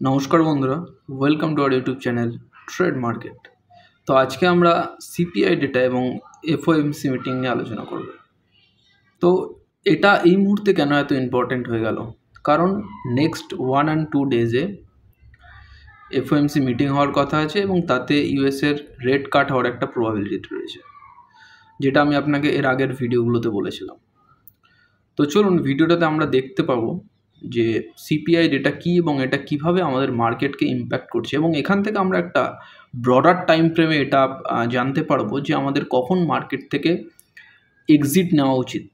নমস্কার বন্ধুরা, welcome to our YouTube channel trade market. তো আজকে আমরা সিপিআই ডেটা এবং এফওএমসি মিটিং নিয়ে আলোচনা করব। তো এটা এই মুহূর্তে কেন এত ইম্পর্ট্যান্ট হয়ে গেল? কারণ নেক্সট 1 and 2 ডেজে এফওএমসি মিটিং হওয়ার কথা আছে এবং তাতে ইউএসের রেট কাট হওয়ার একটা প্রবাবিলিটি রয়েছে, যেটা আমি আপনাকে এর আগের ভিডিওগুলোতে বলেছিলাম। তো চলুন ভিডিওটাতে আমরা দেখতে পাবো যে সিপিআই ডেটা কী এবং এটা কিভাবে আমাদের মার্কেটকে ইম্প্যাক্ট করছে, এবং এখান থেকে আমরা একটা ব্রডার টাইম ফ্রেমে এটা জানতে পারবো যে আমাদের কখন মার্কেট থেকে এক্সিট নেওয়া উচিত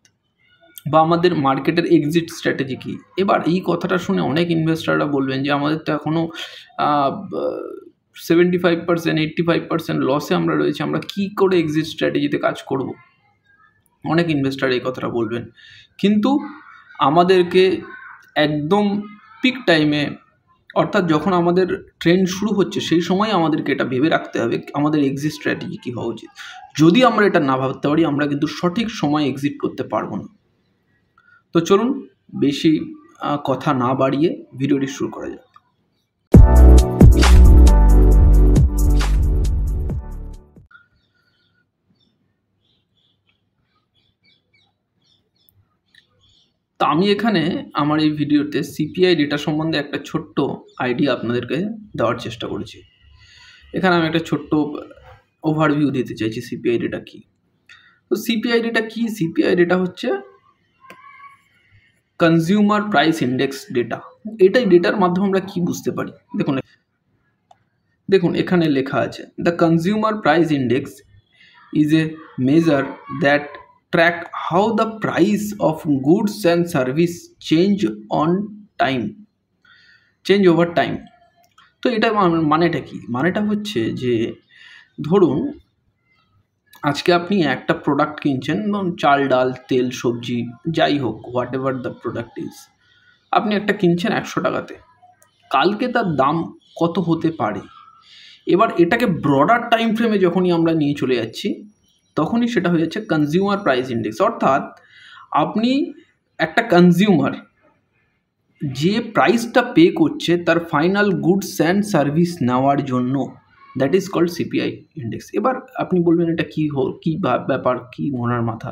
বা আমাদের মার্কেটের এক্সিট স্ট্র্যাটেজি কী। এবার এই কথাটা শুনে অনেক ইনভেস্টাররা বলবেন যে আমাদের তো এখনও 75%, 85% লসে আমরা রয়েছি, আমরা কী করে এক্সিট স্ট্র্যাটেজিতে কাজ করব। অনেক ইনভেস্টার এই কথাটা বলবেন, কিন্তু আমাদেরকে একদম পিক টাইমে, অর্থাৎ যখন আমাদের ট্রেন্ড শুরু হচ্ছে সেই সময় আমাদেরকে এটা ভেবে রাখতে হবে আমাদের এক্সিট স্ট্র্যাটেজি কী হওয়া উচিত। যদি আমরা এটা না ভাবতে পারি, আমরা কিন্তু সঠিক সময় এক্সিট করতে পারবো না। তো চলুন বেশি কথা না বাড়িয়ে ভিডিওটি শুরু করা যাক। তো আমি এখানে আমার এই ভিডিওতে সিপিআই ডেটা সম্বন্ধে একটা ছোট্ট আইডিয়া আপনাদেরকে দেওয়ার চেষ্টা করেছি। এখানে আমি একটা ছোট্ট ওভারভিউ দিতে চাইছি সিপিআই ডেটা কী। তো সিপিআই ডেটা কী? সিপিআই ডেটা হচ্ছে কনজিউমার প্রাইস ইন্ডেক্স ডেটা। এটাই ডেটার মাধ্যমে আমরা কী বুঝতে পারি। দেখুন এখানে লেখা আছে, the consumer price index is a measure that track how the price of goods and service change over time. তো এটা মানেটা কি? মানেটা হচ্ছে যে ধরুন আজকে আপনি একটা প্রোডাক্ট কিনছেন, ধরুন চাল, ডাল, তেল, সবজি, যাই হোক, what ever the product is, আপনি একটা কিনছেন 100 টাকাতে। কালকে তার দাম কত হতে পারে? এবার এটাকে ব্রডার টাইম ফ্রেমে যখনই আমরা নিয়ে চলে যাচ্ছি, তখনই সেটা হয়ে যাচ্ছে কনজিউমার প্রাইস ইন্ডেক্স। অর্থাৎ আপনি একটা কনজিউমার যে প্রাইসটা পে করছে তার ফাইনাল গুডস অ্যান্ড সার্ভিস নেওয়ার জন্য, that is called CPI index. এবার আপনি বলবেন এটা কী ব্যাপার, কী ওনার মাথা।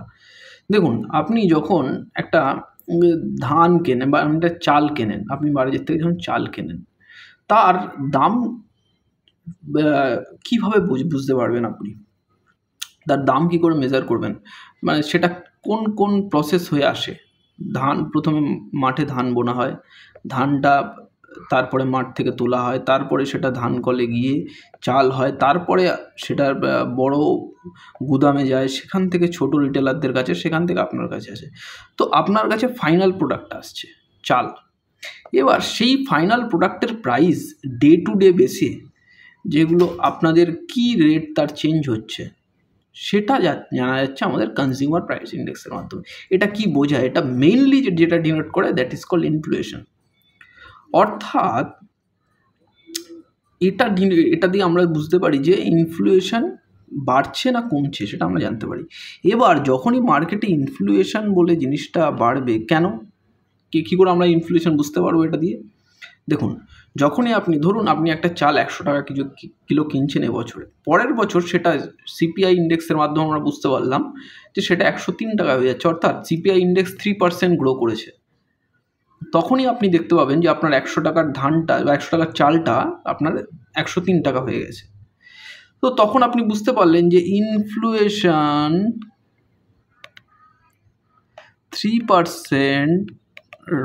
দেখুন আপনি যখন একটা ধান কেনেন বা একটা চাল কেনেন, আপনি বাজার থেকে যখন চাল কেনেন, তার দাম কীভাবে বুঝতে পারবেন আপনি? তার দাম কী করে মেজার করবেন? মানে সেটা কোন কোন প্রসেস হয়ে আসে। ধান প্রথমে মাঠে ধান বোনা হয়, ধানটা তারপরে মাঠ থেকে তোলা হয়, তারপরে সেটা ধান কলে গিয়ে চাল হয়, তারপরে সেটা বড় গুদামে যায়, সেখান থেকে ছোট রিটেলারদের কাছে, সেখান থেকে আপনার কাছে আসে। তো আপনার কাছে ফাইনাল প্রোডাক্ট আসছে চাল। এবার সেই ফাইনাল প্রোডাক্টের প্রাইস ডে টু ডে বেসে যেগুলো আপনাদের কি রেট তার চেঞ্জ হচ্ছে, সেটা জানা যাচ্ছে আমাদের কনজিউমার প্রাইস ইন্ডেক্সের মাধ্যমে। এটা কি বোঝায়? এটা মেইনলি যেটা ডিনোট করে, দ্যাট ইজ কল্ড ইনফ্লেশন। অর্থাৎ এটা দিয়ে আমরা বুঝতে পারি যে ইনফ্লেশন বাড়ছে না কমছে, সেটা আমরা জানতে পারি। এবার যখনই মার্কেটে ইনফ্লেশন বলে জিনিসটা বাড়বে, কেন কী করে আমরা ইনফ্লেশন বুঝতে পারবো এটা দিয়ে? দেখুন যখনই ধরুন আপনি একটা চাল 100 টাকা কিলো কিনছেন এবছরে, পরের বছর সেটা সিপিআই ইন্ডেক্সের মাধ্যমে আমরা বুঝতে পারলাম যে সেটা 103 টাকা হয়ে যাচ্ছে, অর্থাৎ সিপিআই ইন্ডেক্স 3% গ্রো করেছে। তখনই আপনি দেখতে পাবেন যে আপনার 100 টাকার ধানটা বা 100 টাকার চালটা আপনার 103 টাকা হয়ে গেছে। তো তখন আপনি বুঝতে পারলেন যে ইনফ্লেশন 3%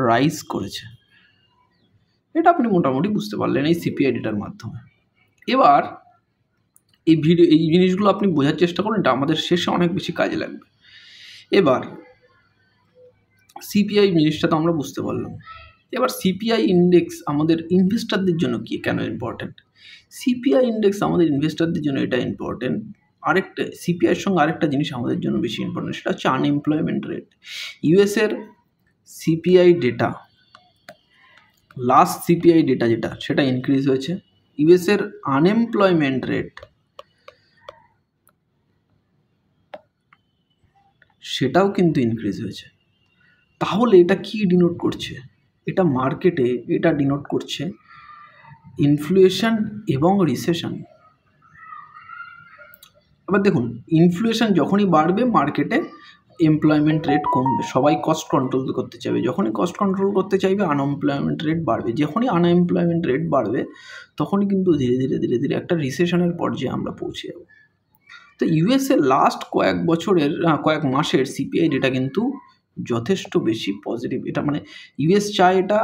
রাইজ করেছে। এটা আপনি মোটামুটি বুঝতে পারলেন এই সিপিআই ডেটার মাধ্যমে। এবার এই জিনিসগুলো আপনি বোঝার চেষ্টা করুন, এটা আমাদের শেষে অনেক বেশি কাজে লাগবে। এবার সিপিআই জিনিসটা তো আমরা বুঝতে পারলাম। এবার সিপিআই ইন্ডেক্স আমাদের ইনভেস্টারদের জন্য কেন ইম্পর্ট্যান্ট? সিপিআই ইন্ডেক্স আমাদের ইনভেস্টারদের জন্য এটা ইম্পর্ট্যান্ট। আরেকটা সিপিআইয়ের সঙ্গে আরেকটা জিনিস আমাদের জন্য বেশি ইম্পর্ট্যান্ট, সেটা হচ্ছে আনএমপ্লয়মেন্ট রেট। ইউএসের CPI data, last CPI data যেটা, সেটা ইনক্রিজ হয়েছে। ইউএসের আনএমপ্লয়মেন্ট রেট সেটাও কিন্তু ইনক্রিজ হয়েছে। তাহলে এটা কি ডিনোট করছে? এটা মার্কেটে এটা ডিনোট করছে ইনফ্লেশন এবং রিসেশন। এবার দেখুন, ইনফ্লেশন যখনই বাড়বে মার্কেটে এমপ্লয়মেন্ট রেট কমবে, সবাই কস্ট কন্ট্রোল করতে চাইবে, যখনই কস্ট কন্ট্রোল করতে চাইবে আনএমপ্লয়মেন্ট রেট বাড়বে, যখনই আনএমপ্লয়মেন্ট রেট বাড়বে তখনই কিন্তু ধীরে ধীরে ধীরে ধীরে একটা রিসেশনের পর্যায়ে আমরা পৌঁছে যাব। তো ইউএসএ লাস্ট কয়েক মাসের সিপিআই ডেটা কিন্তু যথেষ্ট বেশি পজিটিভ। এটা মানে ইউএস চায় এটা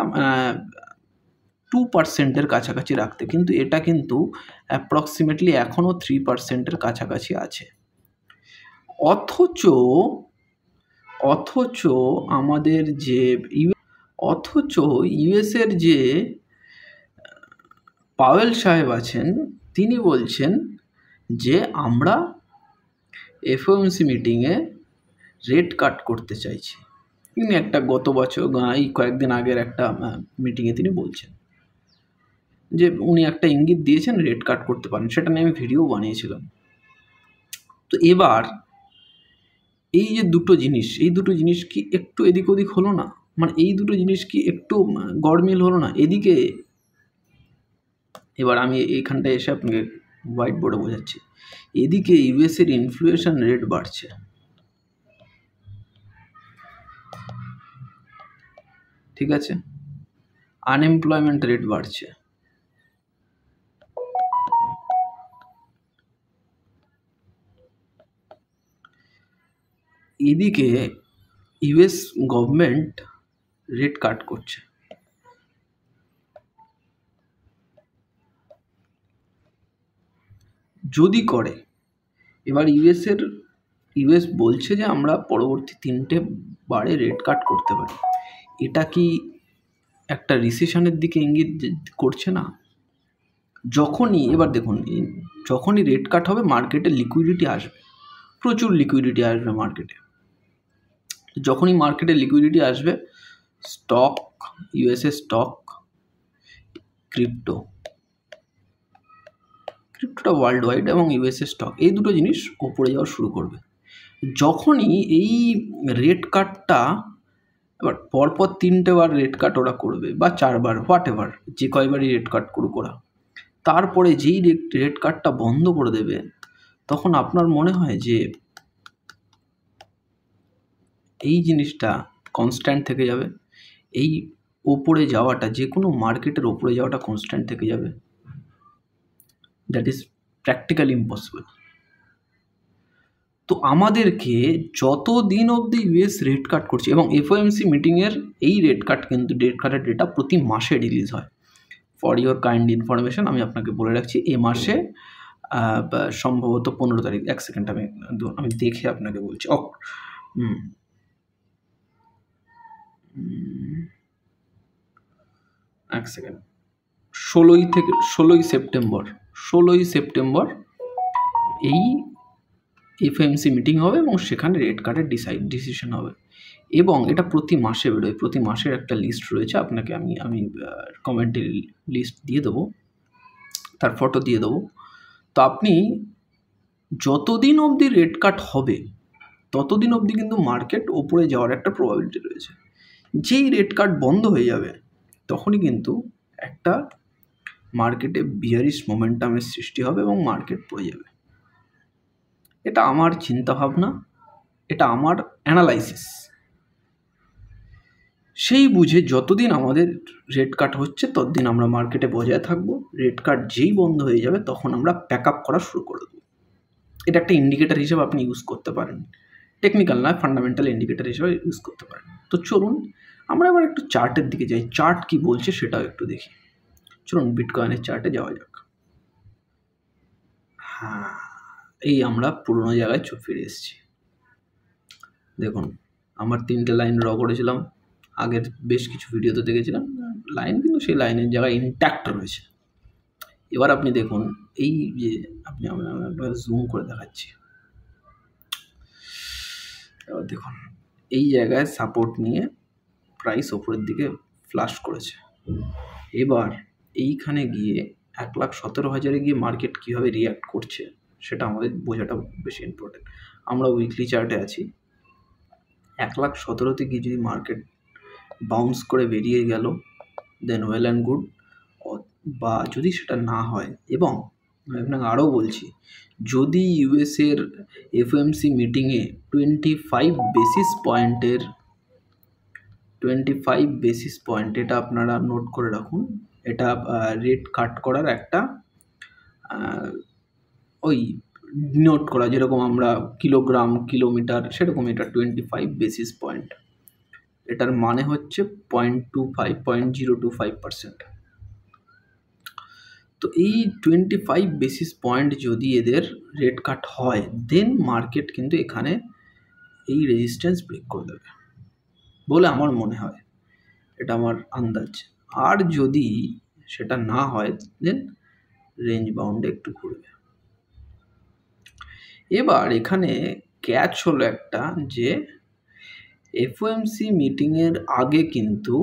2%-এর কাছাকাছি রাখতে, কিন্তু এটা কিন্তু অ্যাপ্রক্সিমেটলি এখনও 3%-এর কাছাকাছি আছে। অথচ আমাদের যে ইউএসের যে পাওয়েল সাহেব আছেন তিনি বলছেন যে আমরা এফওএমসি মিটিংয়ে রেট কাট করতে চাইছি। তিনি একটা গত বছর এই কয়েকদিন আগের একটা মিটিংয়ে তিনি বলছেন যে উনি একটা ইঙ্গিত দিয়েছেন রেট কাট করতে পারেন, সেটা নিয়ে আমি ভিডিও বানিয়েছিলাম। তো এবার এই যে এই দুটো জিনিস কি একটু এদিক ওদিক হলো না? মানে এই দুটো জিনিস কি একটু গড়মিল হলো না? এদিকে এবার আমি এইখানটায় এসে আপনাকে হোয়াইট বোর্ডে বোঝাচ্ছি। এদিকে ইউএসের ইনফ্লেশন রেট বাড়ছে, ঠিক আছে, আনএমপ্লয়মেন্ট রেট বাড়ছে, এদিকে ইউএস গভর্নমেন্ট রেট কাট করছে। যদি করে, এবার ইউএস বলছে যে আমরা পরবর্তী 3টে বারে রেট কাট করতে পারি। এটা কি একটা রিসেশনের দিকে ইঙ্গিত করছে না? এবার দেখুন, যখনই রেট কাট হবে মার্কেটে লিকুইডিটি আসবে, প্রচুর লিকুইডিটি আসবে মার্কেটে। যখনই মার্কেটে লিকুইডিটি আসবে স্টক, ইউএসএ স্টক, ক্রিপ্টোটা ওয়ার্ল্ড ওয়াইড এবং ইউএসএ স্টক, এই দুটো জিনিস ওপরে যাওয়া শুরু করবে। যখনই এই রেট কাটটা এবার পরপর 3টে বার রেট কাট ওরা করবে বা 4বার, হোয়াট এভার, যে কয়বারই রেট কাট করুক ওরা, তারপরে যেই রেট কাটটা বন্ধ করে দেবে তখন আপনার মনে হয় যে এই জিনিসটা কনস্ট্যান্ট থেকে যাবে, এই ওপরে যাওয়াটা, যে কোনো মার্কেটের ওপরে যাওয়াটা কনস্ট্যান্ট থেকে যাবে? That is practically impossible. তো আমাদেরকে যতদিন অবধি ইউএস রেট কাট করছে, এবং এফওএমসি মিটিংয়ের এই রেট কাটের ডেটা প্রতি মাসে রিলিজ হয়। ফর ইওর কাইন্ড ইনফরমেশন আমি আপনাকে বলে রাখছি, এ মাসে সম্ভবত 15 তারিখ, এক সেকেন্ড আমি দেখে আপনাকে বলছি। এক সেকেন্ড, 16ই সেপ্টেম্বর এই এফএমসি মিটিং হবে এবং সেখানে রেট কাটের ডিসিশন হবে, এবং এটা প্রতি মাসে বেরোয়। প্রতি মাসের একটা লিস্ট রয়েছে, আপনাকে আমি কমেন্টে লিস্ট দিয়ে দেবো, তার ফটো দিয়ে দেবো। তো আপনি যতদিন অবধি রেট কাট হবে ততদিন অবধি কিন্তু মার্কেট ওপরে যাওয়ার একটা প্রবাবিলিটি রয়েছে। যেই রেট কাট বন্ধ হয়ে যাবে তখনই কিন্তু একটা মার্কেটে বিয়ারিশ মোমেন্টামের সৃষ্টি হবে এবং মার্কেট পড়ে যাবে। এটা আমার চিন্তাভাবনা, এটা আমার অ্যানালাইসিস। সেই বুঝে যতদিন আমাদের রেট কাট হচ্ছে ততদিন আমরা মার্কেটে বজায় থাকবো। রেট কাট যেই বন্ধ হয়ে যাবে তখন আমরা প্যাক আপ করা শুরু করে দেবো। এটা একটা ইন্ডিকেটার হিসেবে আপনি ইউজ করতে পারেন, টেকনিক্যাল নয়, ফান্ডামেন্টাল ইন্ডিকেটার হিসেবে ইউজ করতে পারেন। তো চলুন আমরা এবার একটু চার্টের দিকে যাই, চার্ট কি বলছে সেটাও একটু দেখি। চলুন বিটকয়েনের চার্টে যাওয়া যাক। হ্যাঁ, এই আমরা পুরোনো জায়গায় ফিরে এসেছি। দেখুন, আমার 3টে লাইন ড্র করেছিলাম, আগের বেশ কিছু ভিডিওতে দেখেছিলাম লাইন, কিন্তু সেই লাইনের জায়গায় ইনট্যাক্ট রয়েছে। এবার আপনি দেখুন, এই যে আমি জুম করে দেখাচ্ছি, এবার দেখুন এই জায়গায় সাপোর্ট নিয়ে প্রাইস ওপরের দিকে ফ্লাশ করেছে। এবার এইখানে গিয়ে 1,17,000-এ গিয়ে মার্কেট কীভাবে রিয়্যাক্ট করছে সেটা আমাদের বোঝাটা বেশি ইম্পর্টেন্ট। আমরা উইকলি চার্টে আছি, 1,17,000-তে গিয়ে যদি মার্কেট বাউন্স করে বেরিয়ে গেল দেন ওয়েল অ্যান্ড গুড, বা যদি সেটা না হয়, এবং আমি আপনাকে আরও বলছি, যদি ইউএসের এফওএমসি মিটিংয়ে 25 বেসিস পয়েন্ট, এটা আপনারা নোট করে রাখুন, এটা রেট কাট করার একটা ওই নোট করা, যেরকম আমরা কিলোগ্রাম, কিলোমিটার, সেরকম এটা 25 বেসিস পয়েন্ট, এটার মানে হচ্ছে 0.25%। তো এই 25 বেসিস পয়েন্ট যদি এদের রেট কাট হয়, দেন মার্কেট কিন্তু এখানে এই রেজিস্ট্যান্স ব্রেক করে দেবে বলে আমার মনে হয়, এটা আমার আন্দাজ। আর যদি সেটা না হয়, দেন রেঞ্জ বাউন্ডে একটু ঘুরবে। এবার এখানে ক্যাচ হলো একটা, যে এফওএমসি মিটিংয়ের আগে কিন্তু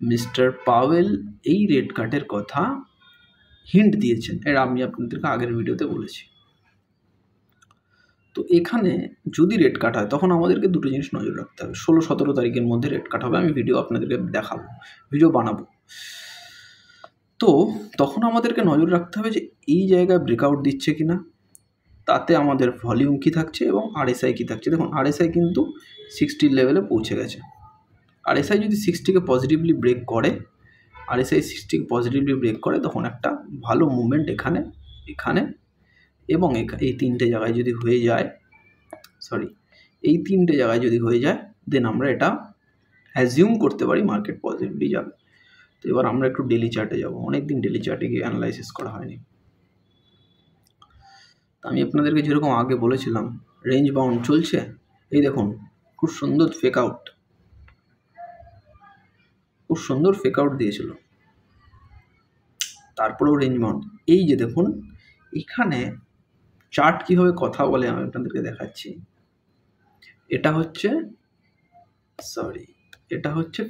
মিস্টার পাওয়েল এই রেট কাটের কথা হিন্ট দিয়েছেন, এটা আমি আপনাদেরকে আগের ভিডিওতে বলেছি। তো এখানে যদি রেট কাট হয়, তখন আমাদেরকে দুটো জিনিস নজর রাখতে হবে। 16-17 তারিখের মধ্যে রেট কাট হবে, আমি ভিডিও আপনাদেরকে দেখাবো, ভিডিও বানাবো। তো তখন আমাদেরকে নজর রাখতে হবে যে এই জায়গায় ব্রেকআউট দিচ্ছে কিনা, তাতে আমাদের ভলিউম কী থাকছে এবং আরএসআই কী থাকছে। দেখুন আরএসআই কিন্তু 60 লেভেলে পৌঁছে গেছে। আরএসআই যদি 60কে পজিটিভলি ব্রেক করে, তখন একটা ভালো মুভমেন্ট এখানে এবং এই তিনটে জায়গায় যদি হয়ে যায়, দেন আমরা এটা অ্যাজিউম করতে পারি মার্কেট পজিটিভলি যাবে। তো এবার আমরা একটু ডেলি চার্টে যাব, অনেকদিন ডেলি চার্টে গিয়ে অ্যানালাইসিস করা হয়নি। তো আমি আপনাদেরকে যেরকম আগে বলেছিলাম, রেঞ্জ বাউন্ড চলছে, এই দেখুন খুব সুন্দর ফেক আউট দিয়েছিল, তারপরেও রেঞ্জ বাউন্ড। এই যে দেখুন এখানে চার্ট কীভাবে কথা বলে আমি আপনাদেরকে দেখাচ্ছি। এটা হচ্ছে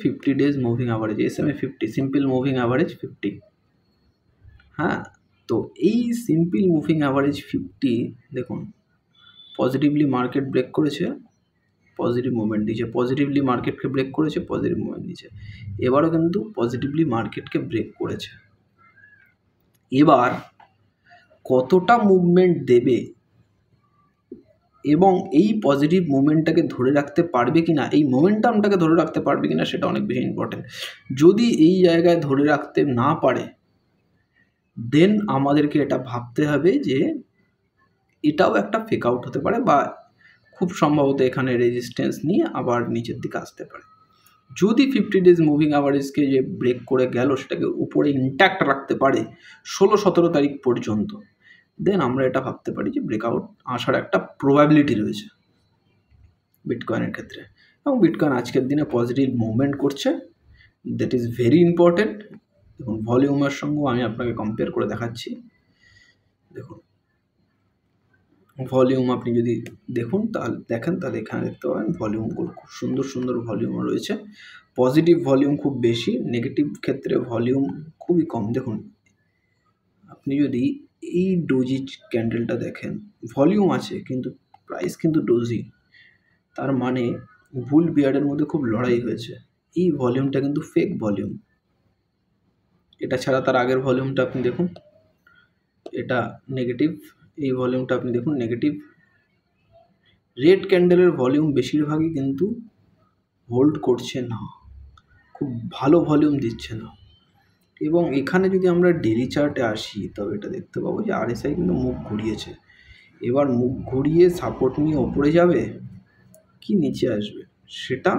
50 days moving average, SMA 50, simple moving average 50। হ্যাঁ, তো এই সিম্পল মুভিং অ্যাভারেজ 50 দেখুন পজিটিভলি মার্কেট ব্রেক করেছে, পজিটিভ মুভমেন্ট দিয়েছে, পজিটিভলি মার্কেটকে ব্রেক করেছে, পজিটিভ মুভমেন্ট দিয়েছে, এবারও কিন্তু পজিটিভলি মার্কেটকে ব্রেক করেছে। এবার কতটা মুভমেন্ট দেবে এবং এই পজিটিভ মুভমেন্টটাকে ধরে রাখতে পারবে কিনা, এই মোমেন্টামটাকে ধরে রাখতে পারবে কিনা, সেটা অনেক বেশি ইম্পর্টেন্ট। যদি এই জায়গায় ধরে রাখতে না পারে, দেন আমাদেরকে এটা ভাবতে হবে যে এটাও একটা ফেক আউট হতে পারে, বা খুব সম্ভবত এখানে রেজিস্ট্যান্স নিয়ে আবার নিচের দিকে আসতে পারে। যদি 50 ডেজ মুভিং অ্যাভারেজকে যে ব্রেক করে গেল, সেটাকে উপরে ইনট্যাক্ট রাখতে পারে 16-17 তারিখ পর্যন্ত, দেন আমরা এটা ভাবতে পারি যে ব্রেকআউট আসার একটা প্রবাবিলিটি রয়েছে বিটকয়েনের ক্ষেত্রে। এবং বিটকয়েন আজকের দিনে পজিটিভ মুভমেন্ট করছে, দ্যাট ইজ ভেরি ইম্পর্টেন্ট। দেখুন ভলিউমের সঙ্গেও আমি আপনাকে কম্পেয়ার করে দেখাচ্ছি। দেখুন ভলিউম আপনি যদি দেখেন তাহলে এখানে দেখতে পাবেন ভলিউমগুলো খুব সুন্দর ভলিউম রয়েছে। পজিটিভ ভলিউম খুব বেশি, নেগেটিভ ক্ষেত্রে ভলিউম খুবই কম। দেখুন আপনি যদি এই ডোজি ক্যান্ডেলটা দেখেন, ভলিউম আছে কিন্তু প্রাইস কিন্তু ডোজি, তার মানে বুল বিয়ারের মধ্যে খুব লড়াই হয়েছে। এই ভলিউমটা কিন্তু ফেক ভলিউম। এটা ছাড়া তার আগের ভলিউমটা আপনি দেখুন, এটা নেগেটিভ, এই ভলিউমটা আপনি দেখুন নেগেটিভ। রেড ক্যান্ডেলের ভলিউম বেশিরভাগই কিন্তু হোল্ড করছে না, খুব ভালো ভলিউম দিচ্ছে না। এবং এখানে যদি আমরা ডেলি চার্টে আসি, তবে এটা দেখতে পাবো যে আরএসআই কিন্তু মুখ ঘুরিয়েছে। এবার মুখ ঘুরিয়ে সাপোর্ট নিয়ে ওপরে যাবে কি নিচে আসবে, সেটা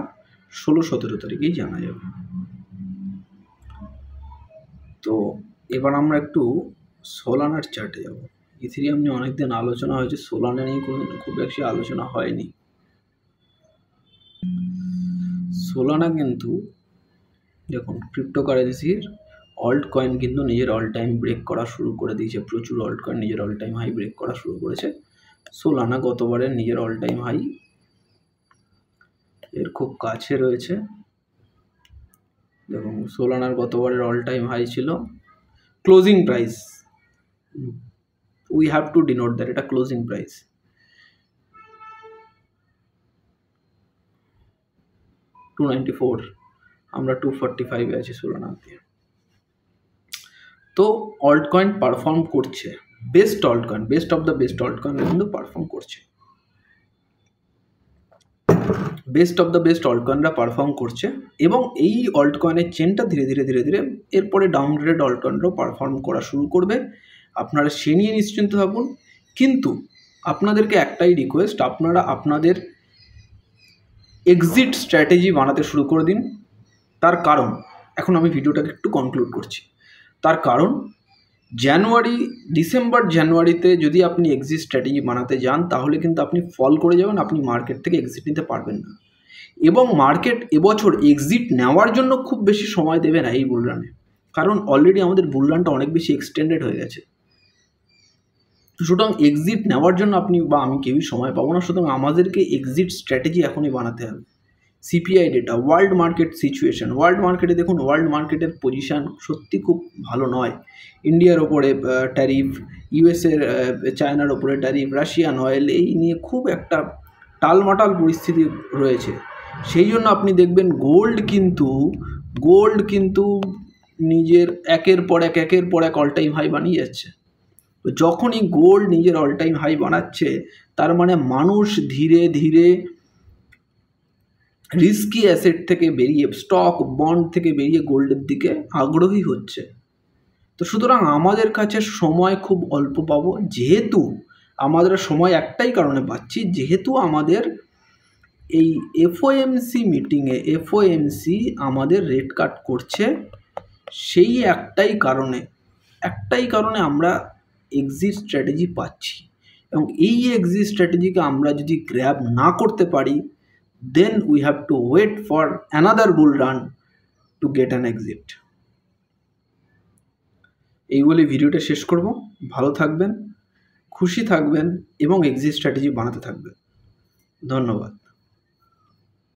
16-17 তারিখেই জানা যাবে। তো এবার আমরা একটু সোলানার চার্টে যাব। ইথেরিয়াম নিয়ে অনেকদিন আলোচনা হয়েছে, সোলানা নিয়ে কোনোদিন খুব বেশি আলোচনা হয়নি। সোলানা কিন্তু দেখুন ক্রিপ্টোকারেন্সির অল্ট কয়েন কিন্তু নিজের অল টাইম ব্রেক করা শুরু করে দিয়েছে, প্রচুর অল্ট কয়েন নিজের অল টাইম হাই ব্রেক করা শুরু করেছে। সোলানা গতবারের নিজের অল টাইম হাই এর খুব কাছে রয়েছে। দেখুন সোলানার গতবারের অল টাইম হাই ছিল closing price, we have to denote that, এটা ক্লোজিং প্রাইস 294, আমরা 245 আছি সোলানা দিয়ে। তো অল্ট কয়েন পারফর্ম করছে, best of the best alt coin কিন্তু পারফর্ম করছে, best of the best alt কয়েনরা পারফর্ম করছে। এবং এই অল্ট কয়েনের চেনটা ধীরে ধীরে ধীরে ধীরে এরপরে ডাউনগ্রেড অল্ট কয়েনরাও পারফর্ম করা শুরু করবে। আপনারা সে নিয়ে নিশ্চিন্ত থাকুন। কিন্তু আপনাদেরকে একটাই রিকোয়েস্ট, আপনারা আপনাদের এক্সিট স্ট্র্যাটেজি বানাতে শুরু করে দিন। তার কারণ, এখন আমি ভিডিওটাকে একটু কনক্লুড করছি। তার কারণ, ডিসেম্বর জানুয়ারিতে যদি আপনি এক্সিট স্ট্র্যাটেজি বানাতে যান তাহলে কিন্তু আপনি ফল করে যাবেন, আপনি মার্কেট থেকে এক্সিট নিতে পারবেন না। এবং মার্কেট এবছর এক্সিট নেওয়ার জন্য খুব বেশি সময় দেবে না এই বুলরানে, কারণ অলরেডি আমাদের বুলরানটা অনেক বেশি এক্সটেন্ডেড হয়ে গেছে। সুতরাং এক্সিট নেওয়ার জন্য আপনি বা আমি কেউই সময় পাবো না। সুতরাং আমাদেরকে এক্সিট স্ট্র্যাটেজি এখনই বানাতে হবে। CPI data, world market situation, world মার্কেটে দেখুন, ওয়ার্ল্ড মার্কেটের পজিশান সত্যি খুব ভালো নয়। ইন্ডিয়ার ওপরে ট্যারিফ, ইউএসের চায়নার ওপরে ট্যারিফ, রাশিয়ান অয়েল, এই নিয়ে খুব একটা টালমাটাল পরিস্থিতি রয়েছে। সেই জন্য আপনি দেখবেন গোল্ড কিন্তু নিজের একের পর এক অল টাইম হাই বানিয়ে যাচ্ছে। তো যখনই গোল্ড নিজের অল টাইম হাই বানাচ্ছে, তার মানে মানুষ ধীরে ধীরে রিস্কি অ্যাসেট থেকে বেরিয়ে, স্টক বন্ড থেকে বেরিয়ে গোল্ডের দিকে আগ্রহী হচ্ছে। তো সুতরাং আমাদের কাছে সময় খুব অল্প পাবো, যেহেতু আমাদের সময় একটাই কারণে পাচ্ছি, যেহেতু আমাদের এই এফওএমসি মিটিংয়ে এফওএমসি আমাদের রেট কাট করছে। সেই একটাই কারণে আমরা এক্সিট স্ট্র্যাটেজি পাচ্ছি। এবং এই এক্সিট স্ট্র্যাটেজিকে আমরা যদি গ্র্যাব না করতে পারি, then we have to wait for another bull run to get an exit. এই বলে ভিডিওটা শেষ করব। ভালো থাকবেন, খুশি থাকবেন এবং এক্সিট স্ট্র্যাটেজি বানাতে থাকবেন। ধন্যবাদ।